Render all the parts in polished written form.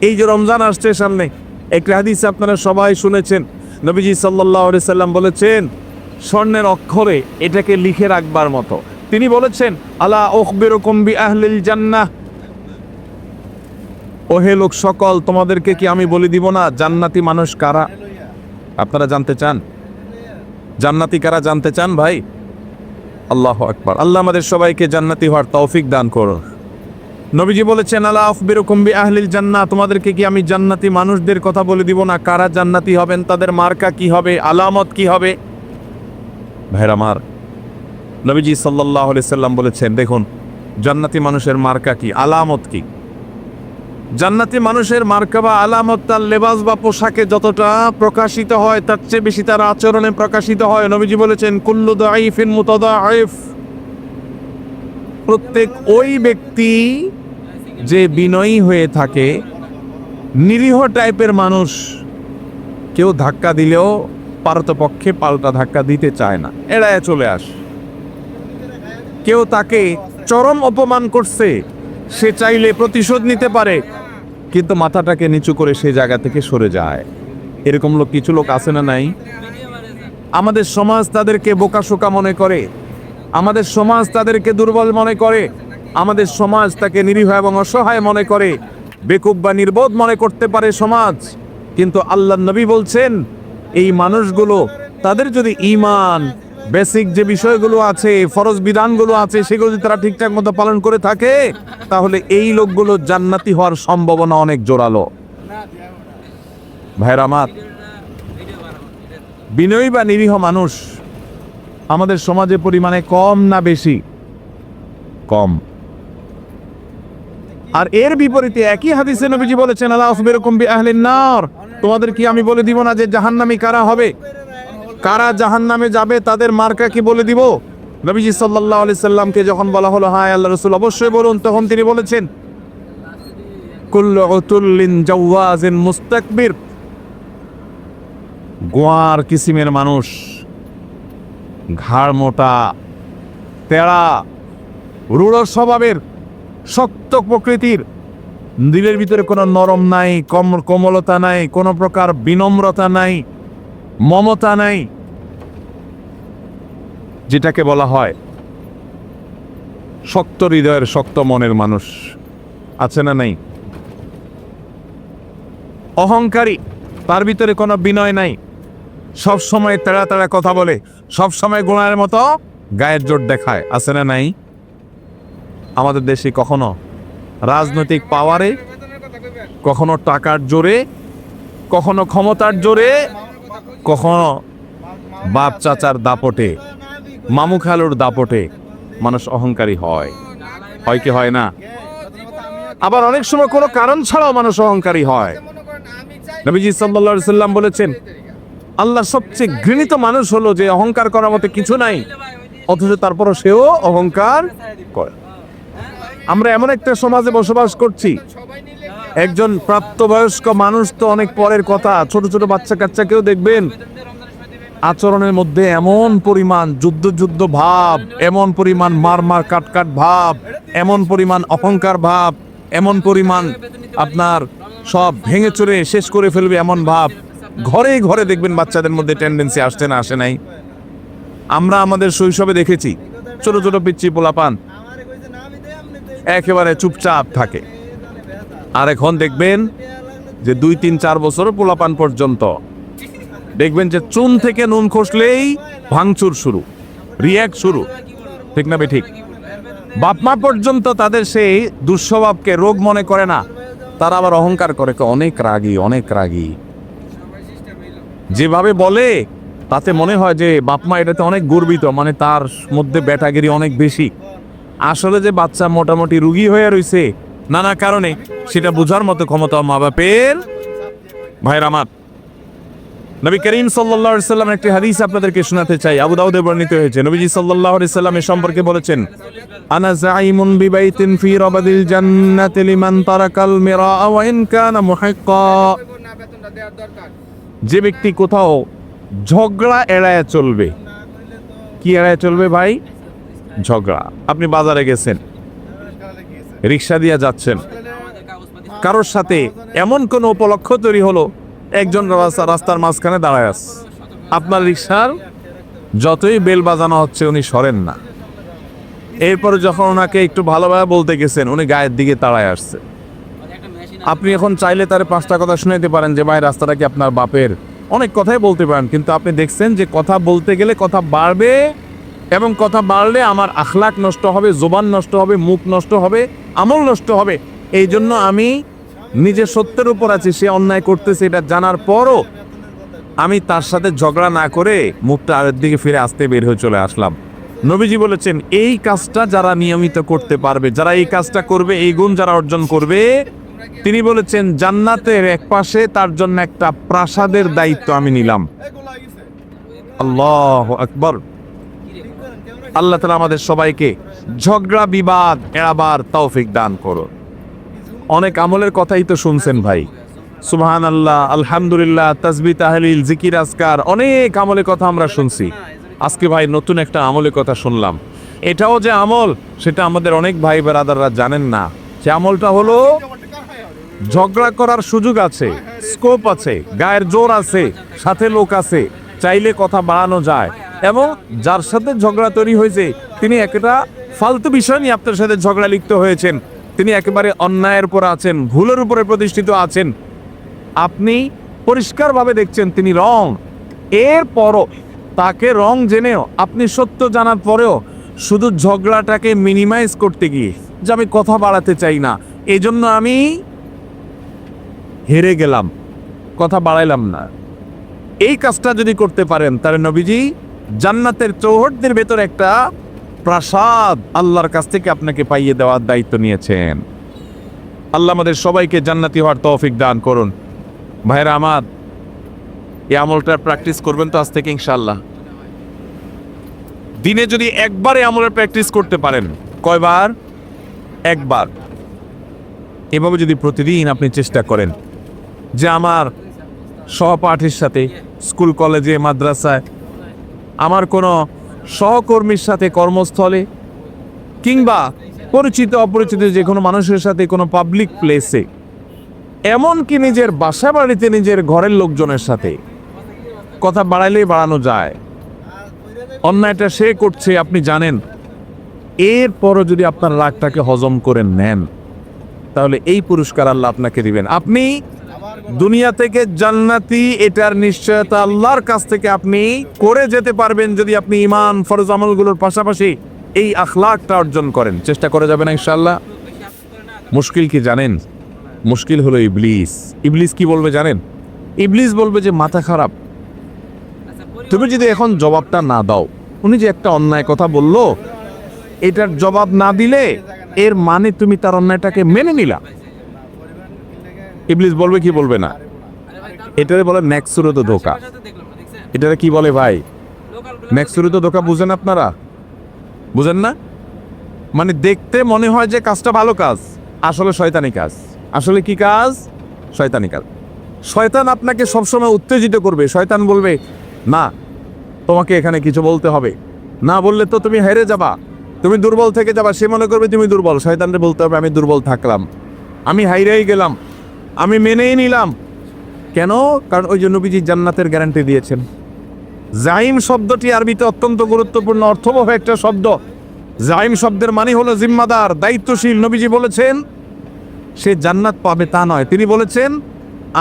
এই যে রমজান আসছে সামনে, একটা হাদিস আপনারা সবাই শুনেছেন, নবীজি সাল্লাল্লাহু আলাইহি সাল্লাম বলেছেন স্বর্ণের অক্ষরে এটাকে লিখে রাখবার মতো। তিনি বলেছেন, আলা উখবিরুকুম বিআহলিল জান্নাহ, ওহে লোক সকল, তোমাদেরকে কি আমি বলে দিব না জান্নাতি মানুষ কারা? আপনারা জানতে চান জান্নাতি কারা? জানতে চান ভাই? আল্লাহু আকবার। আল্লাহ আমাদের সবাইকে জান্নাতি হওয়ার তৌফিক দান করুন। নবীজি বলেছেন, আলা উখবিরুকুম বিআহলিল জান্নাহ, তোমাদেরকে কি আমি জান্নাতি মানুষদের কথা বলে দিব না কারা জান্নাতি হবেন, তাদের মার্কা কি হবে, আলামত কি হবে? ভাইরা আমার, নবীজি সাল্লাল্লাহু আলাইহি সাল্লাম বলেছেন, দেখুন জান্নাতি মানুষের মার্কা কি, আলামত কি। জান্নাতি মানুষের মার্কা বা আলামত তার লেবাস বা পোশাকে যতটা প্রকাশিত হয় তার চেয়ে বেশি তার আচরণে প্রকাশিত হয়। নবীজি বলেছেন, কুল্লু দাঈফিন মুতাদাঈফ, প্রত্যেক ওই ব্যক্তি যে বিনয়ী হয়ে থাকে, নিরীহ টাইপের মানুষ, কেউ ধাক্কা দিলেও পারতপক্ষে পাল্টা ধাক্কা দিতে চায় না, এড়ায় চলে আসে। কেউ তাকে চরম অপমান করছে, সে চাইলে প্রতিশোধ নিতে পারে, কিন্তু মাথাটাকে নিচু করে সে জায়গা থেকে সরে যায়। এরকম লোক কিছু লোক আছে না নাই? আমাদের সমাজ তাদেরকে বোকাশোকা মনে করে, আমাদের সমাজ তাদেরকে দুর্বল মনে করে, আমাদের সমাজ তাকে নিরীহ এবং অসহায় মনে করে, বেকুব বা নির্বোধ মনে করতে পারে সমাজ। কিন্তু আল্লাহর নবী বলছেন, এই মানুষগুলো তাদের যদি ঈমান, বেসিক যে বিষয়গুলো আছে, ফরজ বিধানগুলো আছে, সেগুলো যদি তারা ঠিকঠাক মতো পালন করে থাকে, তাহলে এই লোকগুলো জান্নাতি হওয়ার সম্ভাবনা অনেক জোরালো। ভাইরা আমার, বিনয়ী বা নিরীহ মানুষ আমাদের সমাজে পরিমাণে কম না বেশি? কম। আর এর বিপরীতে একই হাদিসে নবীজি বলেছেন, আলা উখবিরুকুম বিআহলিন নার, তোমাদের কি আমি বলে দিব না যে জাহান্নামী কারা হবে, কারা জাহান্নামে যাবে, তাদের মার্কা কি বলে দিব? নবীজি সাল্লাল্লাহু আলাইহি সাল্লামকে যখন বলা হলো, হ্যাঁ আল্লাহ রাসূল অবশ্যই বলুন, তখন তিনি বলেছেন, কুল্লু উতুল্লিন জাওয়াজিন মুস্তাকবির, গোয়ার কিসিমের মানুষ, ঘাড় মোটা, তেড়া, রূঢ় স্বভাবের, শক্ত প্রকৃতির, দিলের ভিতরে কোনো নরম নাই, কোমলতা নাই, কোনো প্রকার বিনম্রতা নাই, মমতা নাই, যেটাকে বলা হয় শক্ত হৃদয়ের, শক্ত মনের মানুষ আছে না নাই? অহংকারী, তার ভিতরে কোনো বিনয় নাই, সব সময় তেড়া তেড়া কথা বলে, সব সময় গোড়ার মতো গায়ের জোর দেখায়, আছে না নাই? আমাদের দেশে কখনো রাজনৈতিক পাওয়ারে, কখনো টাকার জোরে, কখনো ক্ষমতার জোরে, কখনো বাপ চাচার দাপটে, মামু খালুর দাপটে মানুষ অহংকারী হয়। হয় কি হয় না? আবার অনেক সময় কোনো কারণ ছাড়াও মানুষ অহংকারী হয়। নবীজি সাল্লাল্লাহু আলাইহি সাল্লাম বলেছেন, আল্লাহ সবচেয়ে ঘৃণিত মানুষ হলো যে অহংকার করার মতো কিছু নাই, অথচ তারপরও সেও অহংকার করে। আমরা এমন একটা সমাজে বসবাস করছি, একজন প্রাপ্তবয়স্ক মানুষ তো অনেক পরের কথা, ছোট ছোট বাচ্চা কাচ্চাকেও দেখবেন আচরণের মধ্যে এমন পরিমাণ যুদ্ধ ভাব, এমন পরিমাণ মার কাট ভাব, এমন পরিমাণ অহংকার ভাব, এমন পরিমাণ আপনার সব ভেঙে চুরে শেষ করে ফেলবে এমন ভাব। ঘরে ঘরে দেখবেন বাচ্চাদের মধ্যে টেন্ডেন্সি আসছে না, আসে নাই? আমরা আমাদের শৈশবে দেখেছি ছোট ছোট পিচ্চি পোলাপান একেবারে চুপচাপ থাকে, আর এখন দেখবেন যে 2, 3, 4 বছর পোলাপান পর্যন্ত দেখবেন যে চুন থেকে নুন খসলেই ভাঙচুর শুরু, রিয়াক্ট শুরু, ঠিক না ঠিক? বাপমা পর্যন্ত তাদের সেই দুঃস্বভাবকে রোগ মনে করে না, তারা আবার অহংকার করে, অনেক রাগী, অনেক রাগী। যেভাবে বলে তাতে মনে হয় যে বাপমা এটাতে অনেক গর্বিত, মানে তার মধ্যে ব্যাটাগিরি অনেক বেশি। আসলে যে বাচ্চা মোটামুটি রুগী হয়ে রয়েছে নানা কারণে, সেটা বোঝার মতো ক্ষমতা মা বাপের। ভাইরা আমার, নবী করিম সাল্লাল্লাহু আলাইহি সাল্লাম একটি হাদিস আপনাদেরকে শোনাতে চাই, আবু দাউদে বর্ণিত হয়েছে। নবীজি সাল্লাল্লাহু আলাইহি সাল্লাম এ সম্পর্কে বলেছেন, আনা যাইমুন বিবাইতিন ফি রাবাদিল জান্নাতি লিমান তারাকাল মিরা ওয়া ইন কানা মুহিক্কা, যে ব্যক্তি কোথাও ঝগড়া এড়ায় চলবে। কি এড়ায় চলবে ভাই? ঝগড়া। আপনি বাজারে গেছেন, রিক্সা দিয়ে যাচ্ছেন, কারোর সাথে এমন কোনো উপলক্ষ তৈরি হলো, একজন রাস্তার মাঝখানে দাঁড়ায় আছে, আপনার রিকশার যতই বেল বাজানো হচ্ছে উনি সরেন না। এরপরে যখন ওনাকে একটু ভালোভাবে বলতে গেছেন, উনি গায়ের দিকে তাড়ায় আসছে। আপনি এখন চাইলে তার 5টা কথা শুনাইতে পারেন যে ভাই রাস্তাটা কি আপনার বাপের, অনেক কথাই বলতে পারেন, কিন্তু আপনি দেখছেন যে কথা বলতে গেলে কথা বাড়বে, এবং কথা বাড়লে আমার আখলাক নষ্ট হবে, জবান নষ্ট হবে, মুখ নষ্ট হবে, আমল নষ্ট হবে। এই জন্য আমি নিজে সত্যের উপর আছি, সে অন্যায় করতেছে এটা জানার পরও আমি তার সাথে ঝগড়া না করে মুখটা আরের দিকে ফিরে আসতে বের হয়ে চলে আসলাম। নবীজি বলেছেন এই কাজটা যারা নিয়মিত করতে পারবে, যারা এই কাজটা করবে, এই গুণ যারা অর্জন করবে, তিনি বলেছেন জান্নাতের এক পাশে তার জন্য একটা প্রাসাদের দায়িত্ব আমি নিলাম। আল্লাহু আকবার। আল্লাহ তাআলা আমাদের সবাইকে ঝগড়া বিবাদ এড়াবার তৌফিক দান করুন। অনেক আমলের কথাই তো শুনছেন ভাই, সুবহানাল্লাহ, আলহামদুলিল্লাহ, তাসবিহ, তাহলিল, জিকির, আজকার, অনেক আমলের কথা আমরা শুনছি। আজকে ভাই নতুন একটা আমলের কথা শুনলাম। এটাও যে আমল সেটা আমাদের অনেক ভাই ব্রাদাররা জানেন না। যে আমলটা হলো ঝগড়া করার সুযোগ আছে, স্কোপ আছে, গায়ের জোর আছে, সাথে লোক আছে, চাইলে কথা বাড়ানো যায়, এবং যার সাথে ঝগড়া তৈরি হয়েছে তিনি একটা ফালতু বিষয় নিয়ে আপনার সাথে ঝগড়া লিপ্ত হয়েছেন, তিনি একেবারে অন্যায়ের উপর আছেন, ভুলের উপরে প্রতিষ্ঠিত আছেন, আপনি পরিষ্কারভাবে দেখছেন তিনি রং, এরপরও তাকে রং জেনেও আপনি সত্য জানার পরেও শুধু ঝগড়াটাকে মিনিমাইজ করতে গিয়ে যে আমি কথা বাড়াতে চাই না, এই জন্য আমি হেরে গেলাম, কথা বাড়াইলাম না, এই কাজটা যদি করতে পারেন তাহলে নবীজি জান্নাতের চৌহদ্দির ভেতর একটা প্রাসাদ আল্লাহর কাছ থেকে আপনাকে পাইয়ে দেওয়ার দায়িত্ব নিয়েছেন। আল্লাহ আমাদের সবাইকে জান্নাতি হওয়ার তৌফিক দান করুন। ভাইরা আমার, এই আমলটা প্র্যাকটিস করবেন তো আজ থেকে ইনশাআল্লাহ। দিনে যদি একবার এই আমলের প্র্যাকটিস করতে পারেন, কয়বার? একবার। এভাবে যদি প্রতিদিন আপনি চেষ্টা করেন যে আমার সহপাঠীর সাথে, স্কুল কলেজে মাদ্রাসায়, আমার কোনো সহকর্মীর সাথে কর্মস্থলে, কিংবা পরিচিত অপরিচিত যে কোনো মানুষের সাথে কোনো পাবলিক প্লেসে, এমনকি নিজের বাসা বাড়িতে নিজের ঘরের লোকজনের সাথে কথা বাড়াইলেই বাড়ানো যায়। অন্যায়টা সে করছে আপনি জানেন, এরপরও যদি আপনার রাগটাকে হজম করে নেন তাহলে এই পুরস্কার আল্লাহ আপনাকে দিবেন। আপনি দুনিয়া থেকে জান্নাতি, এটার নিশ্চয়তা আল্লাহর কাছ থেকে আপনি করে যেতে পারবেন যদি আপনি ঈমান, ফরজ আমলগুলোর পাশাপাশি এই আখলাকটা অর্জন করেন। চেষ্টা করে যাবেন ইনশাআল্লাহ। মুশকিল কি জানেন? মুশকিল হলো ইবলিস। ইবলিস কি বলবে জানেন? ইবলিস বলবে যে মাথা খারাপ, তুমি যদি এখন জবাবটা না দাও, উনি যে একটা অন্যায় কথা বললো এটার জবাব না দিলে এর মানে তুমি তার অন্যায়টাকে মেনে নিলা। ইবলিস বলবে কি বলবে না? এটারে বলে নেক্সুরত ধোঁকা। এটারে কি বলে ভাই? নেক্সুরত ধোঁকা। বুঝেন আপনারা? বুঝেন না? মানে দেখতে মনে হয় যে কাজটা ভালো কাজ, আসলে শয়তানি কাজ। আসলে কি কাজ? শয়তানি কাজ। শয়তান আপনাকে সবসময় উত্তেজিত করবে। শয়তান বলবে না, তোমাকে এখানে কিছু বলতে হবে, না বললে তো তুমি হেরে যাবা, তুমি দুর্বল থেকে যাবা। সে মনে করবে তুমি দুর্বল, শয়তানরে বলতে হবে আমি দুর্বল থাকলাম, আমি হাইরেই গেলাম, আমি মেনেই নিলাম। কেন? কারণ ওই জন্য নবীজি জান্নাতের গ্যারান্টি দিয়েছেন। জাইম শব্দটি আরবিতে অত্যন্ত গুরুত্বপূর্ণ অর্থবহ একটা শব্দ। জাইম শব্দের মানে হলো জিম্মাদার, দায়িত্বশীল। নবীজি বলেছেন সে জান্নাত পাবে তা নয়, তিনি বলেছেন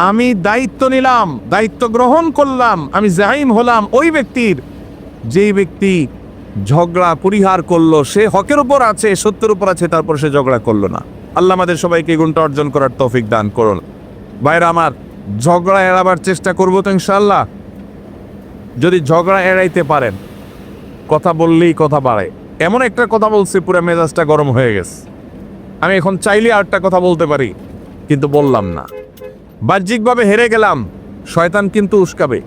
আমি দায়িত্ব নিলাম, দায়িত্ব গ্রহণ করলাম, আমি জাইম হলাম ওই ব্যক্তির যেই ব্যক্তি ঝগড়া পরিহার করলো, সে হকের উপর আছে, সত্যের উপর আছে, তারপর সে ঝগড়া করলো না। আল্লাহ আমাদের সবাইকে এই গুণটা অর্জন করার তৌফিক দান করুন। ভাইরা আমার, ঝগড়া এড়াবার চেষ্টা করবো তো ইনশাআল্লাহ। যদি ঝগড়া এড়াইতে পারেন, কথা বললেই কথা বাড়ে। এমন একটা কথা বলছি পুরো মেজাজটা গরম হয়ে গেছে, আমি এখন চাইলে আরেকটা কথা বলতে পারি কিন্তু বললাম না। বাহ্যিকভাবে হেরে গেলাম, শয়তান কিন্তু উস্কাবে,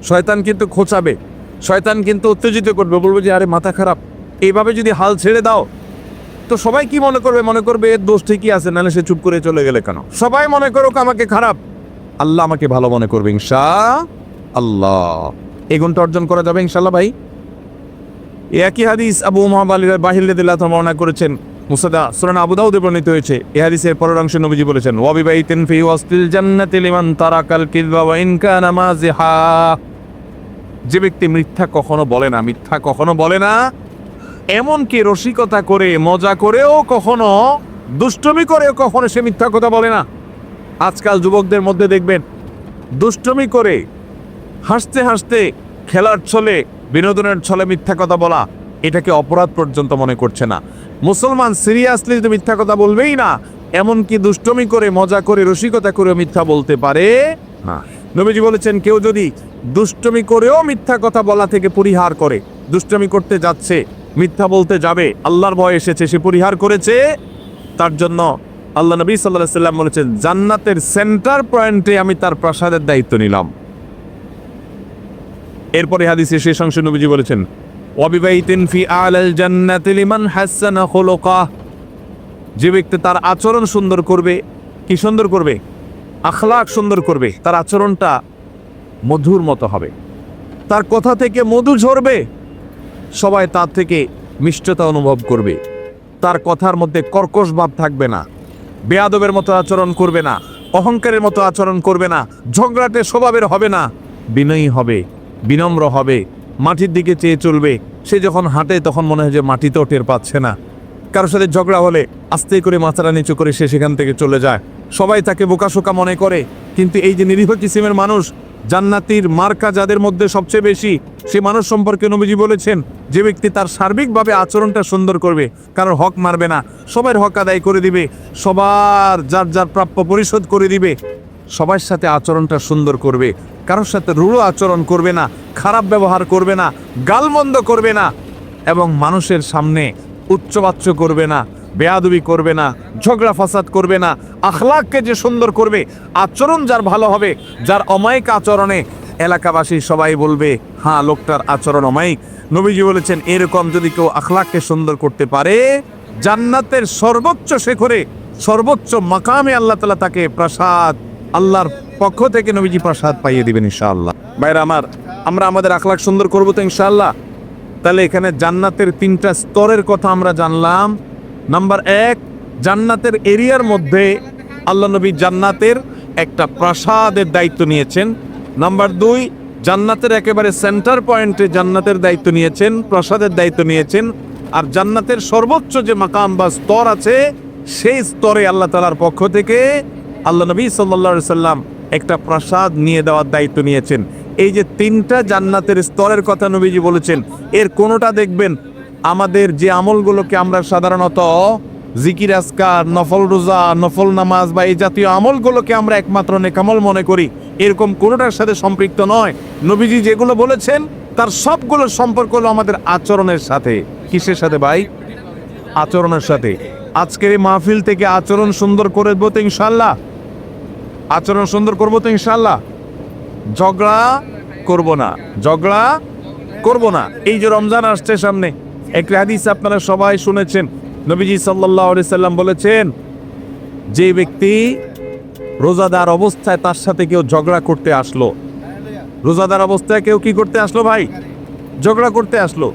শয়তান কিন্তু খোঁচাবে, শয়তান কিন্তু উত্তেজিত করবে, বলবো যে আরে মাথা খারাপ। এইভাবে যদি হাল ছেড়ে দাও তো সবাই কি মনে করবে? মনে করবে এর দোষ ঠিকই আছে, নাহলে সে চুপ করে চলে গেলে কেন? সবাই মনে করুক আমাকে খারাপ, আল্লাহ আমাকে ভালো মনে করবে ইনশাআল্লাহ। এই গুণটা অর্জন করা যাবে ইনশাআল্লাহ। ভাই, একই হাদিস আবু উমামা বাহির রাদিয়াল্লাহু তাআলা বর্ণনা করেছেন, মুসাদা সূরা আবু দাউদে বর্ণিত হয়েছে, এই হাদিসের পরের অংশে নবীজি বলেছেন, ওয়া বিবাইতিন ফি ওয়াসতিল জান্নাতি লিমান তারাকাল কিযবা ওয়া ইন কানা মাযিহা। যে ব্যক্তি মিথ্যা কখনো বলে না, এমনকি রসিকতা করে মজা করেও কখনো, দুষ্টমি করেও কখনো সে মিথ্যা কথা বলে না। আজকাল যুবকদের মধ্যে দেখবেন দুষ্টমি করে হাসতে হাসতে, খেলার ছলে, বিনোদনের ছলে মিথ্যা কথা বলা, এটাকে অপরাধ পর্যন্ত মনে করছে না। মুসলমান সিরিয়াসলি যদি মিথ্যা কথা বলবেই না, এমনকি দুষ্টমি করে মজা করে রসিকতা করে মিথ্যা বলতে পারে না। নবীজি বলেছেন, কেউ যদি দুষ্টমি করেও মিথ্যা কথা বলা থেকে পরিহার করে, দুষ্টমি করতে যাচ্ছে, মিথ্যা বলতে যাবে, আল্লাহর ভয় এসেছে, সে পরিহার করেছে, তার জন্য আল্লাহ নবী সাল্লাল্লাহু আলাইহি ওয়াসাল্লাম বলেছেন, জান্নাতের সেন্টার পয়েন্টে আমি তার প্রাসাদের দায়িত্ব নিলাম। এরপরে হাদিসের শেষ অংশে নবীজি বলেছেন, ওয়াবিবাইতিন ফি আলাল জান্নাতি লিমান হাসানা খুলুকা। যে ব্যক্তি তার আচরণ সুন্দর করবে, কি সুন্দর করবে? আখলাক সুন্দর করবে, তার আচরণটা মধুর মতো হবে, তার কথা থেকে মধু ঝরবে, সবাই তার থেকে মিষ্টতা অনুভব করবে, তার কথার মধ্যে কর্কশ ভাব থাকবে না, বেয়াদবের মতো আচরণ করবে না, অহংকারের মতো আচরণ করবে না, ঝগড়াটে স্বভাবের হবে না, বিনয়ী হবে, বিনম্র হবে, মাটির দিকে চেয়ে চলবে। সে যখন হাঁটে তখন মনে হয় যে মাটিতেও টের পাচ্ছে না। কারোর সাথে ঝগড়া হলে আস্তে করে মাথাটা নিচু করে সে সেখান থেকে চলে যায়। সবাই তাকে বোকাশোকা মনে করে, কিন্তু এই যে নিরীহ কিসিমের মানুষ, জান্নাতির মার্কা যাদের মধ্যে সবচেয়ে বেশি, সে মানুষ সম্পর্কে নবীজি বলেছেন, যে ব্যক্তি তার সার্বিকভাবে আচরণটা সুন্দর করবে, কারোর হক মারবে না, সবার হক আদায় করে দিবে, সবার যার যার প্রাপ্য পরিশোধ করে দিবে, সবার সাথে আচরণটা সুন্দর করবে, কারোর সাথে রূঢ় আচরণ করবে না, খারাপ ব্যবহার করবে না, গালমন্দ করবে না, এবং মানুষের সামনে উচ্চবাচ্য করবে না, বেয়াদবি করবে না, ঝগড়া ফাসাদ করবে না, আখলাককে যে সুন্দর করবে, আচরণ যার ভালো হবে, যার অমায়িক আচরণে এলাকাবাসী সবাই বলবে, হ্যাঁ লোকটার আচরণ অমায়িক। নবীজি বলেছেন, এরকম যদি কেউ আখলাককে সুন্দর করতে পারে, জান্নাতের সর্বোচ্চ শিখরে, সর্বোচ্চ মাকামে আল্লাহ তাআলা তাকে প্রাসাদ, আল্লাহর পক্ষ থেকে নবীজি প্রাসাদ পাইয়ে দিবেন ইনশাআল্লাহ। ভাইরা আমার, আমরা আমাদের আখলাক সুন্দর করবো তো ইনশাআল্লাহ। তাহলে এখানে জান্নাতের 3টা স্তরের কথা আমরা জানলাম। নাম্বার 1, জান্নাতের এরিয়ার মধ্যে আল্লাহ নবী জান্নাতের একটা প্রাসাদের দায়িত্ব নিয়েছেন। নাম্বার 2, জান্নাতের একেবারে সেন্টার পয়েন্টে জান্নাতের দায়িত্ব নিয়েছেন, প্রাসাদের দায়িত্ব নিয়েছেন। আর জান্নাতের সর্বোচ্চ যে মাকাম বা স্তর আছে, সেই স্তরে আল্লাহ তাআলার পক্ষ থেকে আল্লাহ নবী সাল্লাল্লাহু আলাইহি সাল্লাম একটা প্রাসাদ নিয়ে দেওয়ার দায়িত্ব নিয়েছেন। এই যে 3টা জান্নাতের স্তরের কথা নবীজি বলেছেন, এর কোনোটা দেখবেন আমাদের যে আমলগুলোকে আমরা সাধারণত জিকির আজকার, নফল রোজা, নফল নামাজ বা এই জাতীয় আমলগুলোকে আমরা একমাত্র নেকামল মনে করি, এরকম কোনোটার সাথে সম্পৃক্ত নয়। নবীজি যেগুলো বলেছেন তার সবগুলো সম্পর্ক হলো আমাদের আচরণের সাথে। কিসের সাথে ভাই? আচরণের সাথে। আজকের এই মাহফিল থেকে আচরণ সুন্দর করে দেবো তো ইনশাআল্লাহ, আচরণ সুন্দর করবো তো ইনশাআল্লাহ। ঝগড়া করব না, ঝগড়া করব না। এই যে রমজান আসছে সামনে, একটা হাদিস আপনারা সবাই শুনেছেন, নবীজি সাল্লাল্লাহু আলাইহি সাল্লাম বলেছেন, যে ব্যক্তি রোজাদার অবস্থায় তার সাথে কেউ ঝগড়া করতে আসলো, রোজাদার অবস্থায় কেউ কি করতে আসলো ভাই? ঝগড়া করতে আসলো।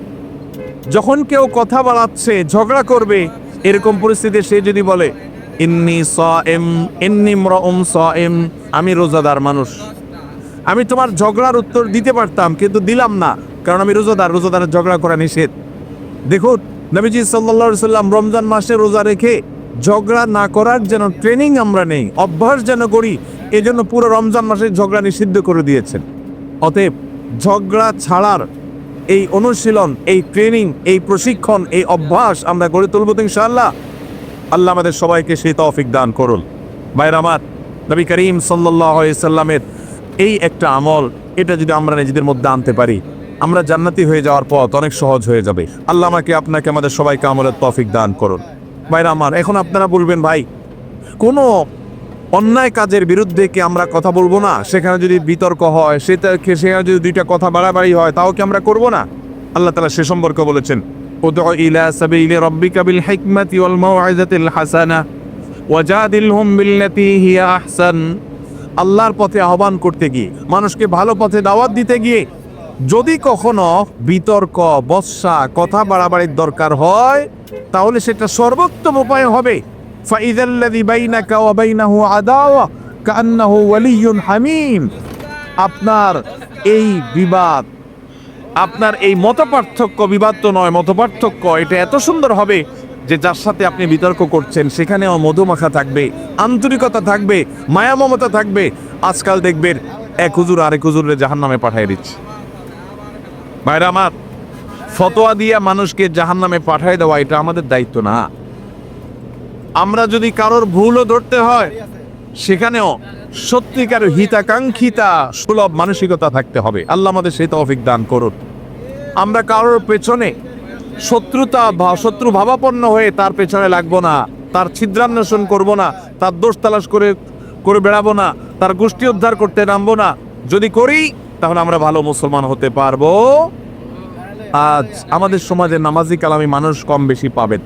যখন কেউ কথা বাড়াচ্ছে, ঝগড়া করবে, এরকম পরিস্থিতিতে সে যদি বলে, ইন্নী সাইম, ইন্নী ইমরাউন সাইম, আমি রোজাদার মানুষ, আমি তোমার ঝগড়ার উত্তর দিতে পারতাম কিন্তু দিলাম না, কারণ আমি রোজাদার, রোজাদারের ঝগড়া করা নিষেধ। দেখুন নবীজি সাল্লাল্লাহু আলাইহি সাল্লাম রমজান মাসে রোজা রেখে ঝগড়া না করার যেন ট্রেনিং আমরা নেই, অভ্যাস যেন করি, এজন্য পুরো রমজান মাসে ঝগড়া নিষিদ্ধ করে দিয়েছেন। অতএব ঝগড়া ছাড়ার এই অনুশীলন, এই ট্রেনিং, এই প্রশিক্ষণ, এই অভ্যাস আমরা গড়ে তুলব তো ইনশাআল্লাহ। আল্লাহ আমাদের সবাইকে সেই তৌফিক দান করুন। ভাইরা আমার, নবী করিম সাল্লাল্লাহু আলাইহি সাল্লামের এই একটা আমল, এটা যদি আমরা নিজেদের মধ্যে আনতে পারি, আমরা জান্নাতি হয়ে যাওয়ার পথ অনেক সহজ হয়ে যাবে। আল্লাহ আমাকে, আপনাকে, আমাদের সবাইকে আমলের তৌফিক দান করুন। ভাইরা আমার, এখন আপনারা বলবেন, ভাই কোনো অন্যায় কাজের বিরুদ্ধে কি আমরা কথা বলবো না? সেখানে যদি বিতর্ক হয়, সেখানে যদি 2টা কথা বাড়াবাড়ি হয়, তাও কি আমরা করব না? আল্লাহ তাআলা সে সম্পর্কে বলেছেন, উদউ ইলা সাবিলি রাব্বিকা বিল হিকমাতি ওয়াল মাউইযাতিল হাসানা ওয়াজাদিলহুম বিল্লাতী হিয়া আহসান। আল্লাহর পথে আহ্বান করতে গিয়ে, মানুষকে ভালো পথে দাওয়াত দিতে গিয়ে যদি কখনো বিতর্ক, বর্ষা, কথা বাড়াবাড়ির দরকার হয়, তাহলে সেটা সর্বোত্তম উপায় হবে ফাইযাল্লাযী বাইনাকা ওয়া বাইনাহু আদাওয়া কাআন্নাহু ওয়ালিয়্যুন হামীম। আপনার এই বিবাদ, আপনার এই মতপার্থক্য, বিবাদ তো নয়, মতপার্থক্য, এটা এত সুন্দর হবে যে যার সাথে আপনি বিতর্ক করছেন সেখানেও মধুমাখা থাকবে, আন্তরিকতা থাকবে, মায়া মমতা থাকবে। আজকাল দেখবেন এক হুজুর আরেক হুজুরে জাহান্নামে পাঠিয়ে দিচ্ছে। ভাইরা আমার, ফতোয়া দিয়া মানুষকে জাহান্নামে পাঠিয়ে দেওয়া এটা আমাদের দায়িত্ব না। আমরা যদি কারোর ভুলও ধরতে হয়, সেখানেও সত্যিকার হিতাকাঙ্ক্ষিতা সুলভ মানসিকতা থাকতে হবে। আল্লাহ আমাদের সেই তৌফিক দান করুন। আমরা কারোর পেছনে শত্রুতা বা শত্রু ভাবাপন্ন হয়ে তার পেছনে লাগবো না, তার ছিদ্রান্বেষণ করব না, তার দোষ তালাশ করে বেড়াবো না, তার গোষ্ঠী উদ্ধার করতে নামবো না। যদি করি তাহলে আমরা ভালো মুসলমান হতে পারবো। আজ আমাদের সমাজে নামাজি কালামি মানুষ কম বেশি পাবেন।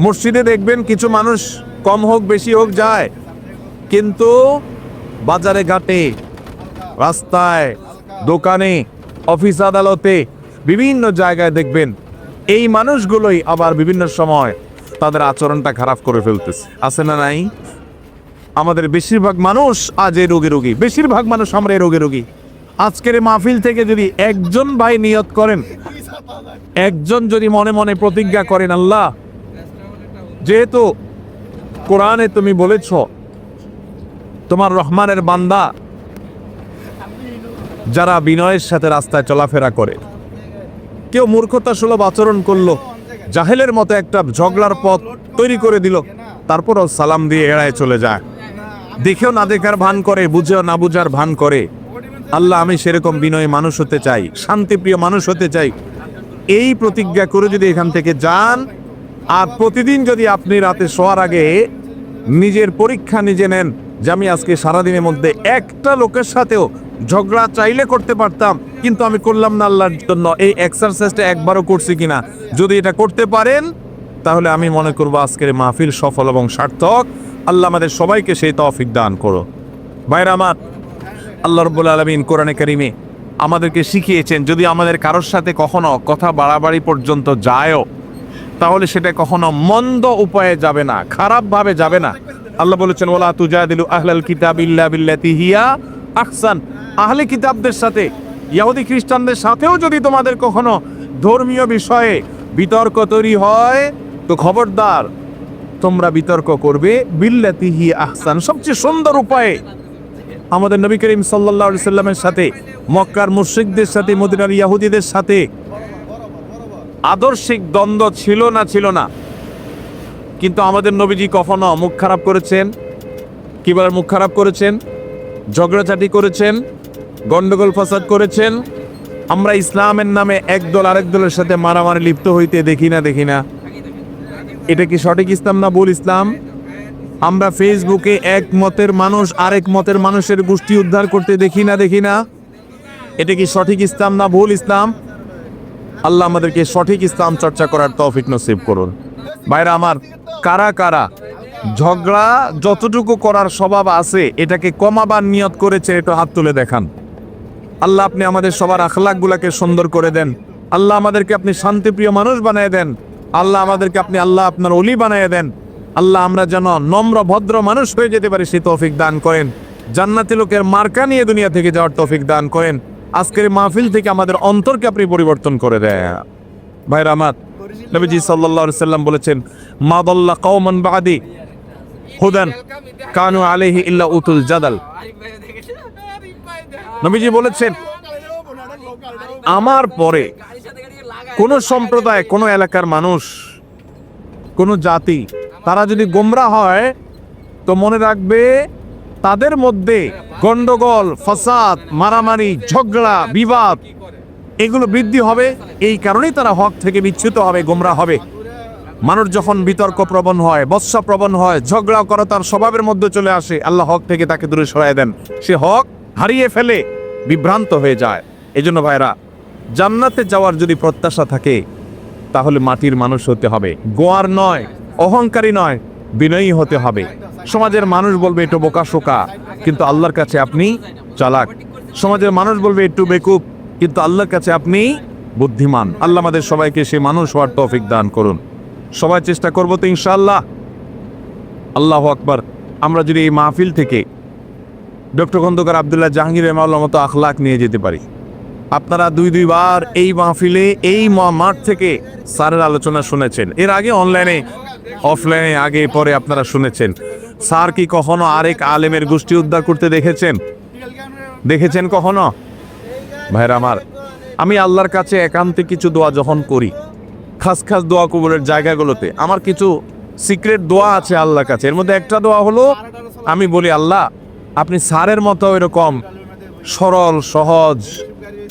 মসজিদে দেখবেন কিছু মানুষ কম হোক বেশি হোক যায়, কিন্তু বাজারে ঘাটে, রাস্তায়, দোকানে, অফিস আদালতে, বিভিন্ন জায়গায় দেখবেন এই মানুষগুলোই আবার বিভিন্ন সময় তাদের আচরণটা খারাপ করে ফেলতেছে। আছে না নাই? আমাদের বেশিরভাগ মানুষ আজ এই রোগী, বেশিরভাগ মানুষ আমরা এই রোগী। আজকের এই মাহফিল থেকে যদি একজন ভাই নিয়ত করেন, একজন যদি মনে মনে প্রতিজ্ঞা করেন, আল্লাহ যেহেতু কোরআনে তুমি বলেছ তোমার রহমানের বান্দা যারা বিনয়ের সাথে রাস্তায় চলাফেরা করে, কেউ মূর্খতা সুলভ আচরণ করলো, জাহেলের মতো একটা ঝগড়ার পথ তৈরি করে দিল, তারপরও সালাম দিয়ে এড়ায় চলে যায়, দেখেও না দেখার ভান করে, বুঝেও না বুঝার ভান করে। আল্লাহ আমি সেরকম বিনয়ী মানুষ হতে চাই, শান্তিপ্রিয় মানুষ হতে চাই। এই প্রতিজ্ঞা করে যদি এখান থেকে যান, আর প্রতিদিন যদি আপনি রাতে শোয়ার আগে নিজের পরীক্ষা নিজে নেন যে আমি আজকে সারাদিনের মধ্যে একটা লোকের সাথেও ঝগড়া চাইলে করতে পারতাম, কিন্তু আমি করলাম না আল্লাহর জন্য, এই এক্সারসাইজটা একবারও করছি কিনা, যদি এটা করতে পারেন তাহলে আমি মনে করবো আজকের মাহফিল সফল এবং সার্থক। আল্লাহ আমাদের সবাইকে সেই তৌফিক দান করো। ভাইরা আমার, আল্লাহ রাব্বুল আলামিন কোরআনে কারিমে আমাদেরকে শিখিয়েছেন যদি আমাদের কারোর সাথে কখনো কথা বাড়াবাড়ি পর্যন্ত যায়ও, তাহলে সেটা কখনো মন্দ উপায়ে যাবে না, খারাপ ভাবে যাবে না। আল্লাহ বলেছেন ওয়ালা তুজাদিলু আহলাল কিতাবি ইল্লা বিল্লাতি হিয়া আহসান। আহলে কিতাবদের সাথে, ইহুদি খ্রিস্টানদের সাথেও যদি তোমাদের কখনো ধর্মীয় বিষয়ে বিতর্ক তৈরি হয়, তো খবরদার তোমরা বিতর্ক করবে বিল্লাতি হিয়া আহসান, সবচেয়ে সুন্দর উপায়ে। আমাদের নবী করিম সাল্লাল্লাহু আলাইহি সাল্লামের সাথে, মক্কার মুশরিকদের সাথে, মদিনার ইহুদিদের সাথে আদর্শিক দ্বন্দ্ব ছিল না, কিন্তু আমাদের নবীজি কখনো মুখ খারাপ করেছেন? কি বলেন? মুখ খারাপ করেছেন, ঝগড়াঝাটি করেছেন, গন্ডগোল ফাসাদ করেছেন। আমরা ইসলামের নামে একদল আরেক দলের সাথে মারামারি লিপ্ত হইতে দেখি না। এটা কি সঠিক ইসলাম না ভুল ইসলাম? আমরা ফেসবুকে এক মতের মানুষ আরেক মতের মানুষের গোষ্ঠী উদ্ধার করতে দেখি না। এটা কি সঠিক ইসলাম না ভুল ইসলাম? আল্লাহ আমাদেরকে সঠিক ইসলাম চর্চা করার তৌফিক নসিব করুন। ভাইরা আমার, কারা ঝগড়া যতটুকু করার স্বভাব আছে এটাকে কমাবার নিয়ত করেছে, একটু হাত তুলে দেখান। আল্লাহ আপনি আমাদের সবার আখলাকগুলোকে সুন্দর করে দেন। আল্লাহ আমাদেরকে আপনি শান্তিপ্রিয় মানুষ বানিয়ে দেন। আল্লাহ আমাদেরকে আপনি আপনার ওলি বানিয়ে দেন। আল্লাহ আমরা যেন নম্র ভদ্র মানুষ হয়ে যেতে পারি সেই তৌফিক দান করেন। জান্নাতি লোকের মার্কা নিয়ে দুনিয়া থেকে যাওয়ার তৌফিক দান করেন। আজকের মাহফিল থেকে আমাদের অন্তরকে আপনি পরিবর্তন করে দেয়। ভাইরা আমার, নবীজি সাল্লাল্লাহু আলাইহি সাল্লাম বলেছেন মা দাল্লা কওমান বাদি হুদান কানু আলাইহি ইল্লা উতুল জাদাল। নবীজি বলেছেন আমার পরে কোন সম্প্রদায়, কোন এলাকার মানুষ, কোন জাতি তারা যদি গোমরাহ হয়, তো মনে রাখবে তাদের মধ্যে গন্ডগোল, ফাসাদ, মারামারি, ঝগড়া, বিবাদ এগুলো বৃদ্ধি হবে। এই কারণেই তারা হক থেকে বিচ্যুত হবে, গোমরাহ হবে। মানুষ যখন বিতর্ক প্রবণ হয়, বৎসা প্রবণ হয়, ঝগড়া করা তার স্বভাবের মধ্যে চলে আসে, আল্লাহ হক থেকে তাকে দূরে সরায় দেন। সে হক হারিয়ে ফেলে, বিভ্রান্ত হয়ে যায়। এজন্য ভাইরা, জান্নাতে যাওয়ার যদি প্রত্যাশা থাকে তাহলে মাটির মানুষ হতে হবে, গোয়ার নয়, অহংকারী নয়, বিনয়ী হতে হবে। সমাজের মানুষ বলবে একটু বোকাশোকা, কিন্তু আল্লাহর কাছে আপনি চালাক। সমাজের মানুষ বলবে একটু বেকুব, কিন্তু আল্লাহর কাছে আপনি বুদ্ধিমান। আল্লাহ আমাদের সবাইকে সে মানুষ হওয়ার তৌফিক দান করুন। সবাই চেষ্টা করবো তো ইনশাআল্লাহ। আল্লাহু আকবার। আমরা যদি এই মাহফিল থেকে ডক্টর খন্দকার আব্দুল্লাহ জাহাঙ্গীর রহমাহুল্লাহর মতো আখলাক নিয়ে যেতে পারি। আপনারা দুইবার এই মাহফিলে এই মাঠ থেকে স্যারের আলোচনা শুনেছেন, এর আগে অনলাইনে অফলাইনে আগে পরে আপনারা শুনেছেন। স্যার কি কখনো আরেক আলেমের গোষ্ঠী উদ্ধার করতে দেখেছেন কখনো? ভাইরা আমার, আমি আল্লাহর কাছে একান্তে কিছু দোয়া যখন করি, খাস খাস দোয়া কবুলের জায়গাগুলোতে আমার কিছু সিক্রেট দোয়া আছে আল্লাহর কাছে। এর মধ্যে একটা দোয়া হলো, আমি বলি আল্লাহ আপনি স্যারের মতো ওইরকম সরল সহজ,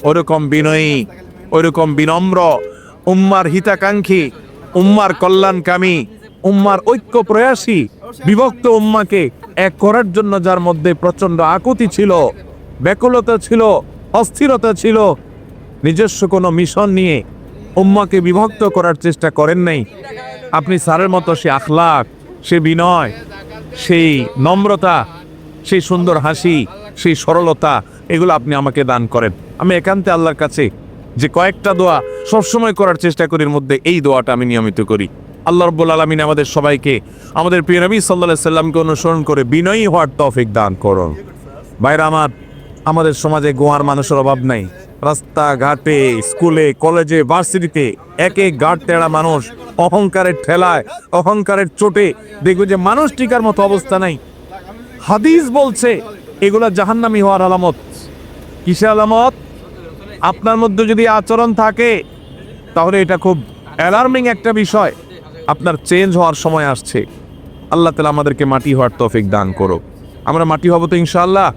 ওইরকম বিনয়ী, ওইরকম বিনম্র, উম্মার হিতাকাঙ্ক্ষী, উম্মার কল্যাণকামী, উম্মার ঐক্য প্রয়াসী, বিভক্ত উম্মাকে এক করার জন্য যার মধ্যে প্রচন্ড আকুতি ছিল, ব্যাকুলতা ছিল, অস্থিরতা ছিল, নিজস্ব কোনো মিশন নিয়ে উম্মাকে বিভক্ত করার চেষ্টা করেন নাই, আপনি স্যারের মতো সে আখলাক, সে বিনয়, সেই নম্রতা, সেই সুন্দর হাসি, সেই সরলতা, এগুলো আপনি আমাকে দান করেন। আমি একান্তে আল্লাহর কাছে যে কয়েকটা দোয়া সবসময় করার চেষ্টা করি, এর মধ্যে এই দোয়াটা আমি নিয়মিত করি। আল্লাহ রাব্বুল আলামিন আমাদের সবাইকে আমাদের প্রিয় নবী সাল্লাল্লাহু আলাইহি সাল্লামকে অনুসরণ করে বিনয়ী হওয়ার তৌফিক দান করুন। ভাইরা আমার, আমাদের সমাজে গোয়ার মানুষের অভাব নাই। রাস্তাঘাটে, স্কুলে, কলেজে, ভার্সিটিতে এক এক ঘাট তেড়া মানুষ, অহংকারের ঠেলায়, অহংকারের চোটে দেখবে যে মানুষ টিকার মতো অবস্থা নাই। হাদিস বলছে এগুলা জাহান্নামী হওয়ার আলামত। কিসের আলামত? আপনার মধ্যে যদি আচরণ থাকে তাহলে এটা খুব অ্যালার্মিং একটা বিষয়, আপনার চেঞ্জ হওয়ার সময় আসছে। আল্লাহ তাআলা আমাদেরকে মাটি হওয়ার তৌফিক দান করুক। আমরা মাটি হব তো ইনশাআল্লাহ।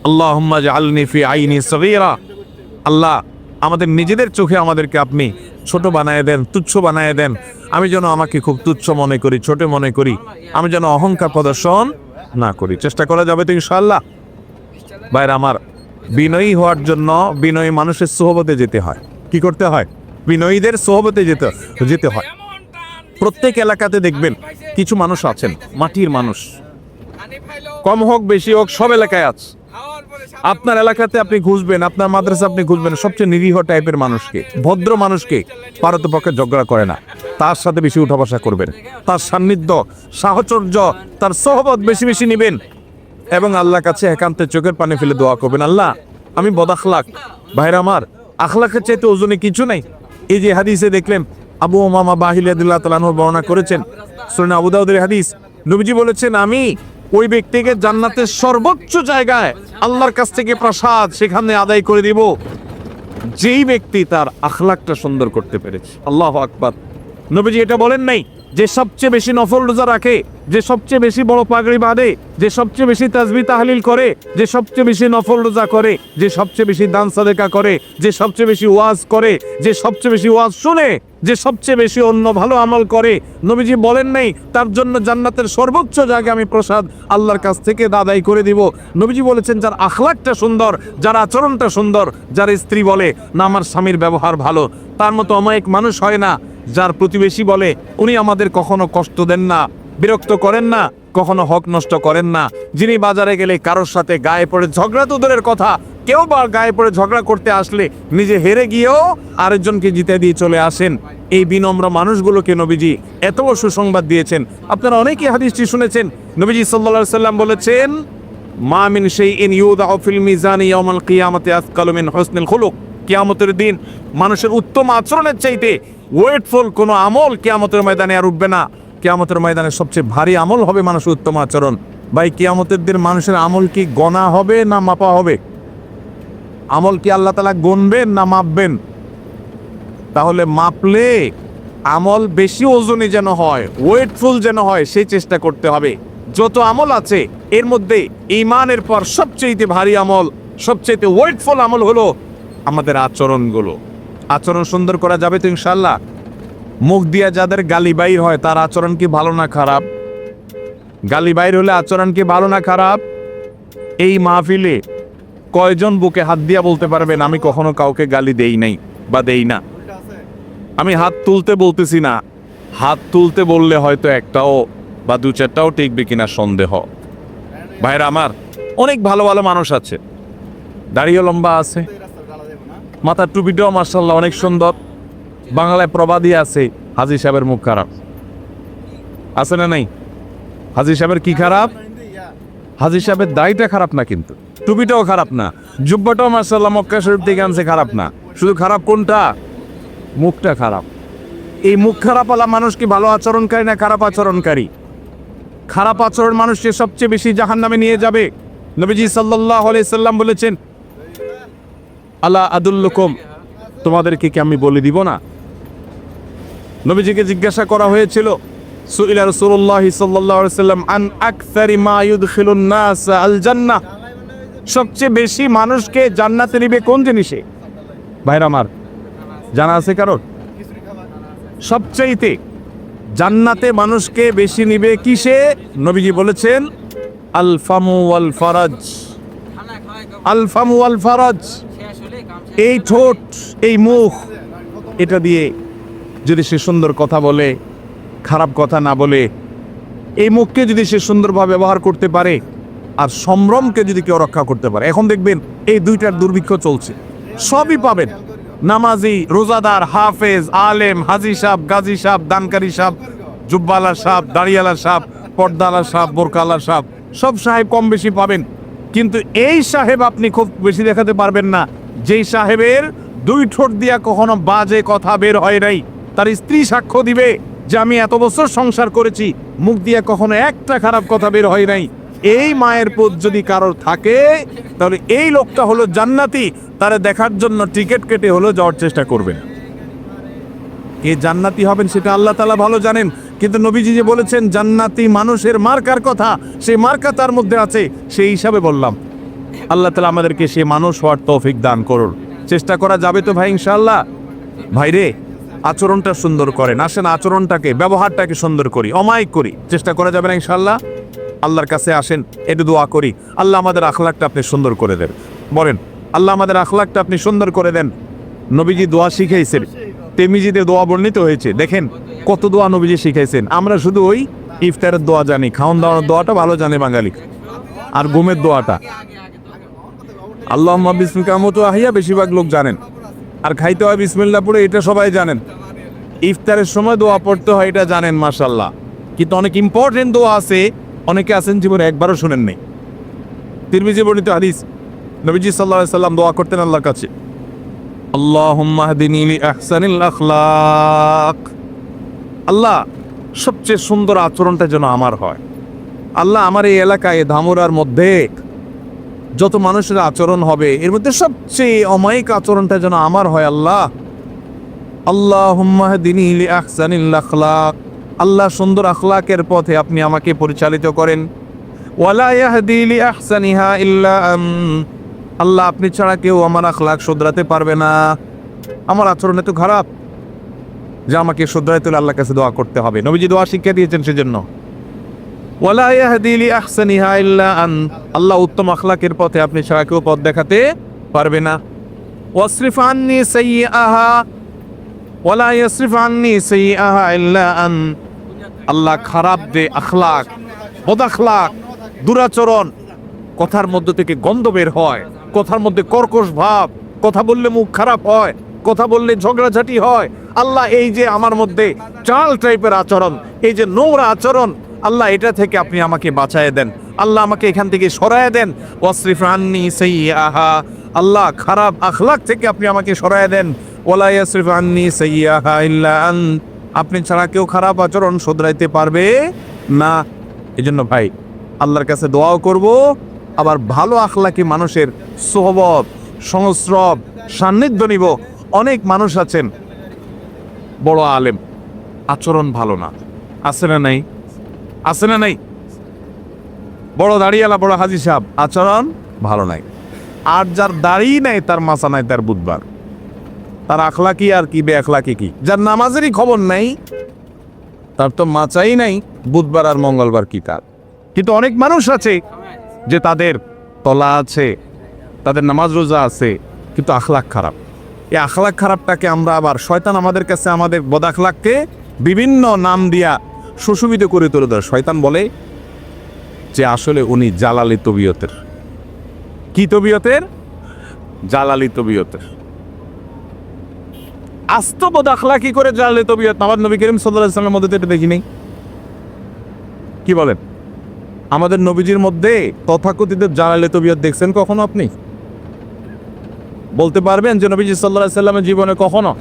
আল্লাহুম্মা জাআলনি ফি আইনি সগীরা। আল্লাহ আমাদের নিজেদের চোখে আমাদেরকে আপনি ছোট বানায় দেন, তুচ্ছ বানায় দেন। আমি যেন আমাকে খুব তুচ্ছ মনে করি, ছোট মনে করি, আমি যেন অহংকার প্রদর্শন না করি। চেষ্টা করা যাবে তো ইনশাআল্লাহ। ভাইরা আমার, বিনয়ী হওয়ার জন্য বিনয়ী মানুষের সোহবতে যেতে হয়। কি করতে হয়? বিনয়ীদের সোহবতে যেতে হয়। প্রত্যেক এলাকাতে দেখবেন কিছু মানুষ আছেন মাটির মানুষ, কম হোক বেশি হোক সব এলাকায় আছে। আপনার এলাকাতে আপনি খুঁজবেন, আপনার মাদ্রাসা আপনি খুঁজবেন সবচেয়ে নিরীহ টাইপের মানুষকে, ভদ্র মানুষকে, পারতপক্ষে ঝগড়া করে না, তার সাথে বেশি উঠা বসা করবেন, তার সান্নিধ্য, সাহচর্য, তার সোহবত বেশি বেশি নিবেন এবং আল্লাহর কাছে একান্তে চোখের পানি ফেলে দোয়া করবেন, আল্লাহ আমি বদআখলাক। ভাইরা আমার, আখলাকের চাইতে ওজনে কিছু নাই। এই যে হাদিসে দেখলেন আবু উমামা বাহিলী রাদিয়াল্লাহু তাআলা আনহু বর্ণনা করেছেন, সুনান আবু দাউদের হাদিস, নবীজি বলেছেন আমি ওই ব্যক্তিকে জান্নাতের সর্বোচ্চ জায়গায় আল্লাহর কাছ থেকে প্রসাদ সেখানে আদায় করে দিব যেই ব্যক্তি তার আখলাকটা সুন্দর করতে পেরেছে। আল্লাহু আকবার। নবীজি এটা বলেন নাই যে সবচেয়ে বেশি নফল রোজা রাখে, যে সবচেয়ে বেশি বড় পাগড়ি বাঁধে, যে সবচেয়ে বেশি তাসবিহ তাহলিল করে, যে সবচেয়ে বেশি নফল রোজা করে, যে সবচেয়ে বেশি দান সাদেকা করে, যে সবচেয়ে বেশি ওয়াজ করে, যে সবচেয়ে বেশি ওয়াজ শুনে, যে সবচেয়ে বেশি অন্য ভালো আমল করে। নবীজি বলেন নাই তার জন্য জান্নাতের সর্বোচ্চ জায়গায় আমি প্রসাদ আল্লাহর কাছ থেকে আদায় করে দিব। নবীজি বলেছেন যার আখলাকটা সুন্দর, যার আচরণটা সুন্দর, যার স্ত্রী বলে না আমার স্বামীর ব্যবহার ভালো, তার মতো অমায়িক মানুষ হয় না। যার প্রতিবেশী বলে উনি আমাদের কখনো কষ্ট দেন না, বিরক্ত করেন না, কখনো হক নষ্ট করেন না, যিনি বাজারে গেলে কারোর সাথে গায়ে পড়ে ঝগড়া তো দূরের কথা, কেউ বা গায়ে পড়ে ঝগড়া করতে আসলে নিজে হেরে গিয়েও আরেকজনকে জিতে দিয়ে চলে আসেন। এই বিনম্র মানুষগুলোকে নবীজি এত সুসংবাদ দিয়েছেন। আপনারা অনেকেই হাদিসটি শুনেছেন। নবীজি সাল্লাল্লাহু আলাইহি সাল্লাম বলেছেন মা মিন শাইইন ইউদাউ ফিল মিজানি ইয়াউমাল কিয়ামাতি আসকালু মিন হুসনিল খুলুক। কিয়ামতের দিন মানুষের উত্তম আচরণের চাইতে ওয়েটফুল কোনো আমল কিয়ামতের ময়দানে আর উঠবে না। কিয়ামতের ময়দানে সবচেয়ে ভারী আমল হবে মানুষের উত্তম আচরণ। ভাই, কিয়ামতের দিন মানুষের আমল কি গণা হবে না মাপা হবে? আমল কি আল্লাহ তাআলা গুনবেন না মাপবেন? তাহলে মাপলে আমল বেশি ওজনে যেন হয়, ওয়েটফুল যেন হয়, সেই চেষ্টা করতে হবে। যত আমল আছে এর মধ্যে ঈমানের পর সবচেয়ে ভারী আমল, সবচেয়ে ওয়েটফুল আমল হলো আমাদের আচরণগুলো। আচরণ সুন্দর করা যাবে তো ইনশাআল্লাহ। মুখ দিয়া যাদের গালি বাইর হয় তার আচরণ কি ভালো না খারাপ? গালি বাইর হলে আচরণ কি ভালো না খারাপ? এই মাহফিলে কয়জন বুকে হাত দিয়া বলতে পারবেন আমি কখনো কাউকে গালি দেই নাই বা দেই না? আমি হাত তুলতে বলতেছি না, হাত তুলতে বললে হয়তো একটাও বা দু চারটাও টিকবে কিনা সন্দেহ। ভাইরা আমার, অনেক ভালো ভালো মানুষ আছে, দাড়িও লম্বা আছে, মাথার টুপিটাও মাশাআল্লাহ অনেক সুন্দর। বাংলায় প্রবাদী আছে, হাজী সাহেবের মুখ খারাপ, আছে না নাই? হাজী সাহেবের কি খারাপ? হাজী সাহেবের দাড়িটা খারাপ না, কিন্তু টুপিটাও খারাপ না, জুব্বাটাও মাশাআল্লাহ মক্কা শরীফ থেকে আনছে, খারাপ না। শুধু খারাপ কোনটা? মুখটা খারাপ। এই মুখ খারাপ আলা মানুষ কি ভালো আচরণকারী না খারাপ আচরণকারী? খারাপ আচরণ মানুষকে সবচেয়ে বেশি জাহান্নামে নিয়ে যাবে। নবীজি সাল্লাল্লাহু আলাইহি সাল্লাম বলেছেন, আলা আদুল্লুকুম, তোমাদেরকে কি আমি বলে দিব না? নবীজিকে জিজ্ঞাসা করা হয়েছিল, সুইলা রাসূলুল্লাহ সাল্লাল্লাহু আলাইহি সাল্লাম আন আকসারি মা ইউদখিলুন নাস আল জান্নাহ, সবচেয়ে বেশি মানুষকে জান্নাতে নিবে কোন জিনিসে? ভাইরা আমার, জানা আছে কারণ? সবচাইতে জান্নাতে মানুষকে বেশি নিবে কিসে? নবীজি বলেছেন আল ফামু ওয়াল ফারাজ। আল ফামু ওয়াল ফারাজ, এই ঠোঁট, এই মুখ, এটা দিয়ে যদি সে সুন্দর কথা বলে, খারাপ কথা না বলে, এই মুখকে যদি সে সুন্দরভাবে ব্যবহার করতে পারে, আর সম্ভ্রমকে যদি কেউ রক্ষা করতে পারে। এখন দেখবেন এই দুইটার দুর্ভিক্ষ চলছে, সবই পাবেন। নামাজি, রোজাদার, হাফেজ, আলেম, হাজি সাহেব, গাজী সাহেব, দানকারী সাহেব, জুব্বালা সাহেব, দাড়িয়ালা সাহেব, পর্দালা সাহেব, বোরকালা সাহেব, সব সাহেব কম বেশি পাবেন। কিন্তু এই সাহেব আপনি খুব বেশি দেখাতে পারবেন না, যেই সাহেবের দুই ঠোঁট দিয়া কখনো বাজে কথা বের হয় নাই। তার স্ত্রী সাক্ষ্য দিবে যে আমি এত বছর সংসার করেছি, মুখ দিয়া কখনো একটা খারাপ কথা বের হয় নাই। এই মায়ের পুত যদি কারোর থাকে, তাহলে এই লোকটা হলো জান্নাতি। তারা দেখার জন্য টিকিট কেটে হলো যাওয়ার চেষ্টা করবেন। কে জান্নাতি হবেন সেটা আল্লাহ তাআলা ভালো জানেন, কিন্তু নবীজি যে বলেছেন জান্নাতি মানুষের মার্কার কথা, সেই মার্কা তার মধ্যে আছে, সেই হিসাবে বললাম। আল্লাহ তাআলা আমাদেরকে সে মানুষ হওয়ার তৌফিক দান করুন। চেষ্টা করা যাবে তো ভাই ইনশাআল্লাহ? ভাইরে, আচরণটা সুন্দর করেন, আসেন আচরণটাকে, ব্যবহারটাকে সুন্দর করি, অমায়িক করি। চেষ্টা করা যাবে না ইনশাআল্লাহ? আল্লাহর কাছে আসেন, একটু দোয়া করি, আল্লাহ আমাদের আখলাকটা আপনি সুন্দর করে দেন। বলেন, আল্লাহ আমাদের আখলাকটা আপনি সুন্দর করে দেন। নবীজি দোয়া শিখাইছেন, তিরমিজিতে দোয়া বর্ণিত হয়েছে। দেখেন কত দোয়া নবীজি শিখাইছেন। আমরা শুধু ওই ইফতারের দোয়া জানি, খাওয়ান দাওয়ানোর দোয়াটা ভালো জানে বাঙালি, আর ঘুমের দোয়াটা আল্লাহুম্মা বিসমিকা আমুতু ওয়া আহইয়া বেশিরভাগ লোক জানেন। আর খাইতে হয় বিসমিল্লাহ পড়ে, এটা সবাই জানেন। ইফতারের সময় দোয়া পড়তে হয়, এটা জানেন মাশাআল্লাহ। কিন্তু অনেক ইম্পর্টেন্ট দোয়া আছে, অনেকে আছেন জীবনে একবারও শুনেন নাই। তিরমিজি বর্ণিত হাদিস, নবীজি সাল্লাল্লাহু আলাইহি সাল্লাম দোয়া করতেন আল্লাহর কাছে, আল্লাহুম্মা হদিনি লি আহসানিল আখলাক, আল্লাহ সবচেয়ে সুন্দর আচরণটা যেন আমার হয়। আল্লাহ আমার এই এলাকায় ধামুরার মধ্যে যত মানুষের আচরণ হবে, এর মধ্যে সবচেয়ে অমায়িক আচরণটা যেন আমার হয়। আল্লাহ আল্লাহুম্মা হদিনি লি আহসানিল আখলাক, আল্লাহ সুন্দর আখলাকের পথে আপনি আমাকে পরিচালিত করেন। ওয়ালা ইয়াহদি লি আহসানিহা ইল্লা আল্লাহ আপনি ছাড়া কেউ আমার আখলাক শুধরাতে পারবে না। আমার আচরণ এত খারাপ যে আমাকে শুধরাতে হলে আল্লাহর কাছে দোয়া করতে হবে। নবীজি দোয়া শিক্ষা দিয়েছেন সেজন্য। ওয়ালা ইয়াহদি লি আহসানিহা ইল্লা আল্লাহ উত্তম আখলাকের পথে আপনি ছাড়া কেউ পথ দেখাতে পারবে না। ওয়াসরিফ আন্নি সাইয়্যাহা ওয়ালা ইয়াসরিফ আন্নি সাইয়্যাহা ইল্লা আল্লাহ খারাপ যে আখলাক, বদ আখলাক, দুরাচরণ, কথার মধ্যে থেকে গন্ধ বের হয়, কথার মধ্যে কর্কশ ভাব, কথা বললে মুখ খারাপ হয়, কথা বললে ঝগড়াঝাটি হয়। আল্লাহ এই যে আমার মধ্যে চাল টাইপের আচরণ, এই যে নোংরা আচরণ, আল্লাহ এটা থেকে আপনি আমাকে বাঁচায় দেন। আল্লাহ আমাকে এখান থেকে সরায় দেন। ওয়াসরিফ আন্নি সাইয়্যাহা, আল্লাহ খারাপ আখলাক থেকে আপনি আমাকে সরায় দেন। ওয়ালা ইয়াসরিফ আন্নি সাইয়্যাহা ইল্লা আপনি ছাড়া কেউ খারাপ আচরণ শুধরাইতে পারবে না। এজন্য ভাই আল্লাহর কাছে দোয়াও করব, আবার ভালো আখলাকি মানুষের সোহবত, সংস্রব, সান্নিধ্য নিব। অনেক মানুষ আছেন বড় আলেম, আচরণ ভালো না, আছে না নাই? আছে না নাই? বড় দাড়িওয়ালা, বড় হাজি সাহেব, আচরণ ভালো নাই। আর যার দাড়ি নাই তার মাথা নাই, তার বুধবার, তার আখলাকি আর কি বে আখলাকি কি। যার নামাজেরই খবর নাই তার তো মাচাই নাই, বুধবার আর মঙ্গলবার কি তার। কিন্তু অনেক মানুষ আছে যে তাদের তলা আছে, তাদের নামাজ রোজা আছে, কিন্তু আখলাক খারাপ। এই আখলাক খারাপটাকে আমরা আবার শয়তান আমাদের কাছে আমাদের বদাখলাককে বিভিন্ন নাম দিয়া সুশোভিত করে তুলে দেয়। শয়তান বলে যে আসলে উনি জালালি তবিয়তের। কি তবিয়তের? জালালি তবিয়তের। আস্ত বদ আখলাকি করে জানলে তবিয়ত আমার নবী করিম সাল্লাল্লাহু আলাইহি ওয়াসাল্লামের মধ্যে তো এটা দেখি নেই। কি বলেন? আমাদের নবীজির মধ্যে তথাকথিত জালালে তবিয়ত দেখছেন কখনো আপনি? বলতে পারবেন যে নবীজি সাল্লাল্লাহু আলাইহি ওয়াসাল্লামের জীবনে কখনো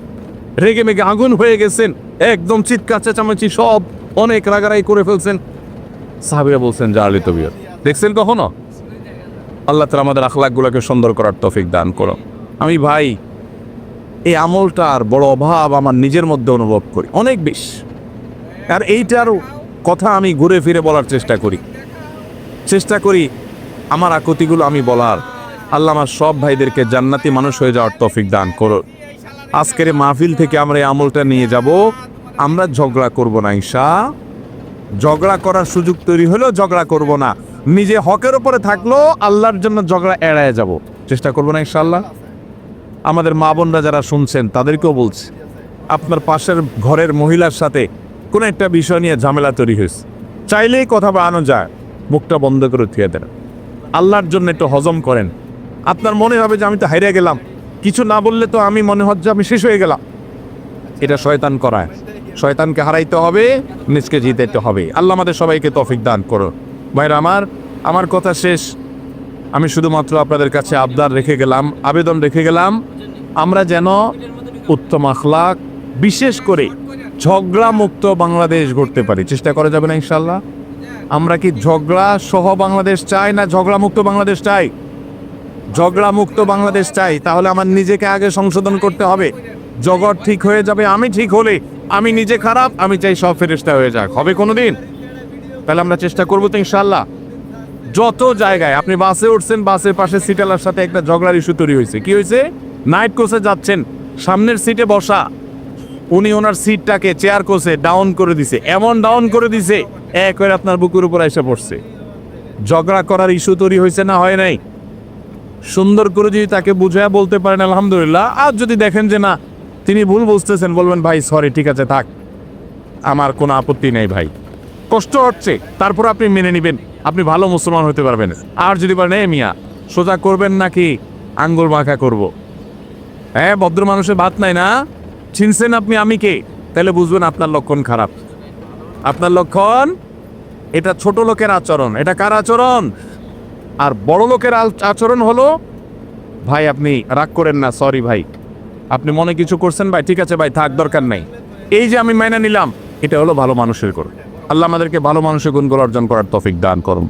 রেগে মেগে আগুন হয়ে গেছেন, একদম চিৎকার চেঁচামেচি সব অনেক রাগারাগি করে ফেলছেন? সাহাবীরা বলছেন জালালে তবিয়ত দেখছেন কখনো? আল্লাহ তাআলা আমাদের আখলাকগুলোকে সুন্দর করার তৌফিক দান করো। আমি ভাই এই আমলটার বড় অভাব আমার নিজের মধ্যে অনুভব করি অনেক বেশি, আর এইটার কথা আমি ঘুরে ফিরে বলার চেষ্টা করি আমার আকুতিগুলো আমি বলার। আল্লাহ আমার সব ভাইদেরকে জান্নাতি মানুষ হয়ে যাওয়ার তৌফিক দান করো। আজকের এই মাহফিল থেকে আমরা এই আমলটা নিয়ে যাব, আমরা ঝগড়া করব না ঝগড়া করার সুযোগ তৈরি হলেও ঝগড়া করব না, নিজে হকের উপরে থাকলো আল্লাহর জন্য ঝগড়া এড়ায় যাব, চেষ্টা করব না ইনশাআল্লাহ। আমাদের মা বোনরা যারা শুনছেন তাদেরকেও বলছি, আপনার পাশের ঘরের মহিলার সাথে কোনো একটা বিষয় নিয়ে ঝামেলা তৈরি হয়েছে, চাইলেই কথা বাড়ানো যায়, মুখটা বন্ধ করে থুয়ে দেন, আল্লাহর জন্য একটু হজম করেন। আপনার মনে হবে যে আমি তো হারিয়ে গেলাম, কিছু না বললে তো আমি মনে হচ্ছে আমি শেষ হয়ে গেলাম। এটা শয়তান করায়, শয়তানকে হারাইতে হবে, নিজকে জিতাইতে হবে। আল্লাহ আমাদের সবাইকে তৌফিক দান করো। ভাইরা আমার কথা শেষ। আমি শুধুমাত্র আপনাদের কাছে আবদার রেখে গেলাম, আবেদন রেখে গেলাম, আমরা যেন উত্তম আখলাক, বিশেষ করে ঝগড়া মুক্ত বাংলাদেশ গড়তে পারি। চেষ্টা করা যাবে না ইনশাল্লাহ? আমরা কি ঝগড়া সহ বাংলাদেশ চাই না ঝগড়া মুক্ত বাংলাদেশ চাই? ঝগড়া মুক্ত বাংলাদেশ চাই। তাহলে আমার নিজেকে আগে সংশোধন করতে হবে। জগৎ ঠিক হয়ে যাবে আমি ঠিক হলে, আমি নিজে খারাপ, আমি চাই সব ফেরেশতা হয়ে যাক, হবে কোনোদিন? তাহলে আমরা চেষ্টা করবো তো ইনশাল্লাহ। যত জায়গায় আপনি বাসে উঠছেন, বাসের পাশে সিটালার সাথে একটা ঝগড়ার ইস্যু তৈরি হয়েছে। কি হয়েছে? নাইট কোচে যাচ্ছেন, সামনের সিটে বসা উনি ওনার সিটটাকে চেয়ার কোচে ডাউন করে দিছে, এমন ডাউন করে দিছে একবারে আপনার বুকের উপর এসে পড়ছে। ঝগড়া করার ইস্যু তৈরি হয়েছে না হয় নাই? সুন্দর করে যদি তাকে বুঝায় বলতে পারেন আলহামদুলিল্লাহ, আর যদি দেখেন যে না তিনি ভুল বুঝতেছেন, বলবেন ভাই সরি, ঠিক আছে থাক, আমার কোনো আপত্তি নেই ভাই, কষ্ট হচ্ছে, তারপর আপনি মেনে নেবেন, আপনি ভালো মুসলমান হতে পারবেন। আর যদি বলেন এ মিয়া সোজা করবেন নাকি আঙ্গুল মাখা করব, হ্যাঁ ভদ্র মানুষের ভাত নাই না, চিনছেন আপনি আমি কে, তাহলে বুঝবেন আপনার লক্ষণ খারাপ। আপনার লক্ষণ এটা ছোট লোকের আচরণ। এটা কার আচরণ? আর বড় লোকের আচরণ হলো ভাই আপনি রাগ করেন না, সরি ভাই, আপনি মনে কিছু করছেন ভাই, ঠিক আছে ভাই থাক, দরকার নাই, এই যে আমি মাইনা নিলাম, এটা হলো ভালো মানুষের গুণ। আল্লাহ আমাদেরকে ভালো মানুষের গুণগুলো অর্জন করার তৌফিক দান করুন।